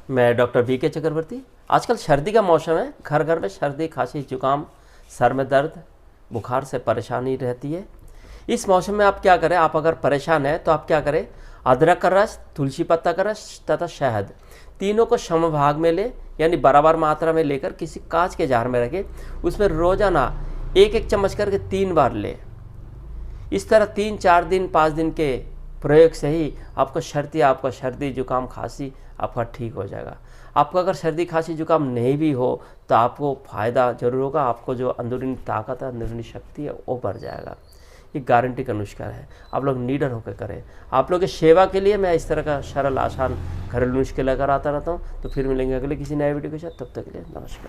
मैं doctor VK. चक्रवर्ती। आजकल सर्दी का मौसम है, घर घर में सर्दी, खांसी, जुकाम, सर में दर्द, बुखार से परेशानी रहती है। इस मौसम में आप क्या करें, आप अगर परेशान हैं तो आप क्या करें, अदरक का रस, तुलसी पत्ता का रस तथा शहद, तीनों को समभाग में ले, यानी बराबर मात्रा में लेकर किसी कांच के जार में रखें। उसमें रोजाना 1-1 चम्मच करके 3 बार लें। इस तरह 3-4 दिन 5 दिन के प्रयोग से ही आपका सर्दी जुकाम खांसी आपका ठीक हो जाएगा। आपको अगर सर्दी खांसी जुकाम नहीं भी हो तो आपको फ़ायदा ज़रूर होगा। आपको जो अंदरूनी ताकत है, अंदरूनी शक्ति है, वो बढ़ जाएगा। ये गारंटी का नुस्खा है, आप लोग निडर होकर करें। आप लोग की सेवा के लिए मैं इस तरह का सरल आसान घरेलू नुस्खे लेकर आता रहता हूँ। तो फिर मिलेंगे अगले किसी नए वीडियो के साथ, तब तक के लिए नमस्कार।